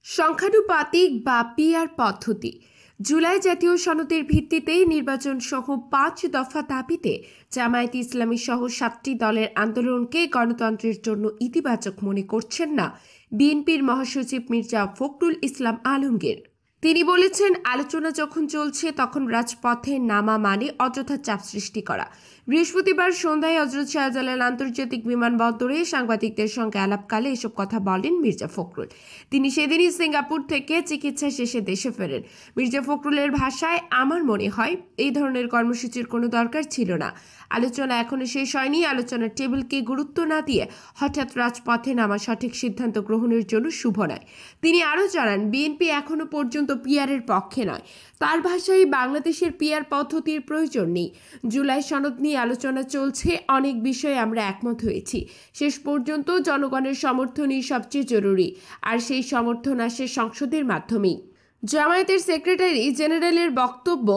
সংখ্যানুপাতিক বা পিআর পদ্ধতি জুলাই জাতীয় সনদের ভিত্তিতে নির্বাচন সহ ৫ দফা দাবিতে জামায়াতে ইসলামী সহ ৭টি দলের আন্দোলনকে গণতন্ত্রের জন্য ইতিবাচক মনে করছেন না বিএনপির মহাসচিব মির্জা ফখরুল ইসলাম আলমগীর। তিনি বলেছেন, আলোচনা যখন চলছে তখন রাজপথে নামা মানে অযথা চাপ সৃষ্টি করা। বৃহস্পতিবার সন্ধ্যায় হযরত শাহজালাল আন্তর্জাতিক বিমানবন্দরে সাংবাদিকদের সঙ্গে আলাপকালে এসব কথা বলেন মির্জা ফখরুল। তিনি সেদিনই সিঙ্গাপুর থেকে চিকিৎসা শেষে দেশে ফেরেন। মির্জা ফখরুলের ভাষায়, আমার মনে হয় এই ধরনের কর্মসূচির কোনো দরকার ছিল না। আলোচনা এখনো শেষ হয়নি। আলোচনার টেবিলকে গুরুত্ব না দিয়ে হঠাৎ রাজপথে নামা সঠিক সিদ্ধান্ত গ্রহণের জন্য শুভ নয়। তিনি আরও জানান, বিএনপি এখনো পর্যন্ত পিআরের পক্ষে নয়। তার ভাষায়, বাংলাদেশের পিআর পদ্ধতির প্রয়োজন নেই। জুলাই সনদ নিয়ে আলোচনা চলছে, অনেক বিষয়ে আমরা একমত হয়েছি। শেষ পর্যন্ত জনগণের সমর্থনই সবচেয়ে জরুরি, আর সেই সমর্থন আসে সংসদের মাধ্যমেই। জামায়াতের সেক্রেটারি জেনারেলের বক্তব্য,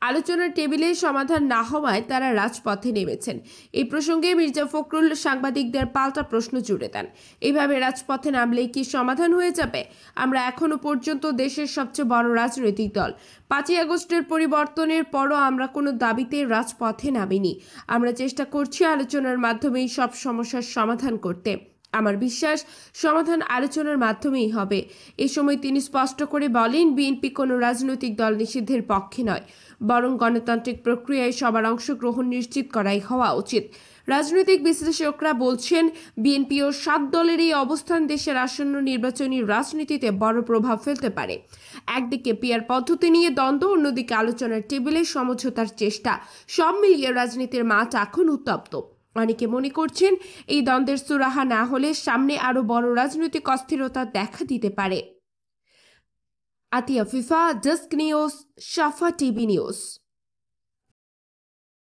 আলোচনার টেবিলে সমাধান না হওয়ায় তারা রাজপথে নেমেছেন। এই প্রসঙ্গে মির্জা ফখরুল সাংবাদিকদের পাল্টা প্রশ্ন জুড়ে দেন, এভাবে রাজপথে নামলেই কি সমাধান হয়ে যাবে? আমরা এখনো পর্যন্ত দেশের সবচেয়ে বড় রাজনৈতিক দল। ৫ই আগস্টের পরিবর্তনের পরও আমরা কোনো দাবিতে রাজপথে নামিনি। আমরা চেষ্টা করছি আলোচনার মাধ্যমেই সব সমস্যার সমাধান করতে। আমার বিশ্বাস, সমাধান আলোচনার মাধ্যমেই হবে। এ সময় তিনি স্পষ্ট করে বলেন, বিএনপি কোনো রাজনৈতিক দল নিষিদ্ধের পক্ষে নয়, বরং গণতান্ত্রিক প্রক্রিয়ায় সবার অংশগ্রহণ নিশ্চিত করাই হওয়া উচিত। রাজনৈতিক বিশ্লেষকরা বলছেন, বিএনপি ও ৭ দলের এই অবস্থান দেশের আসন্ন নির্বাচনী রাজনীতিতে বড় প্রভাব ফেলতে পারে। একদিকে পিআর পদ্ধতি নিয়ে দ্বন্দ্ব, অন্যদিকে আলোচনার টেবিলে সমঝোতার চেষ্টা। সব মিলিয়ে রাজনীতির মাঠ এখন উত্তপ্ত। অনেকে মনে করছেন, এই দ্বন্দ্বের সুরাহা না হলে সামনে আরো বড় রাজনৈতিক অস্থিরতা দেখা দিতে পারে। আতিয়া ফিফা, ডেস্ক নিউজ, সাফা টিভি নিউজ।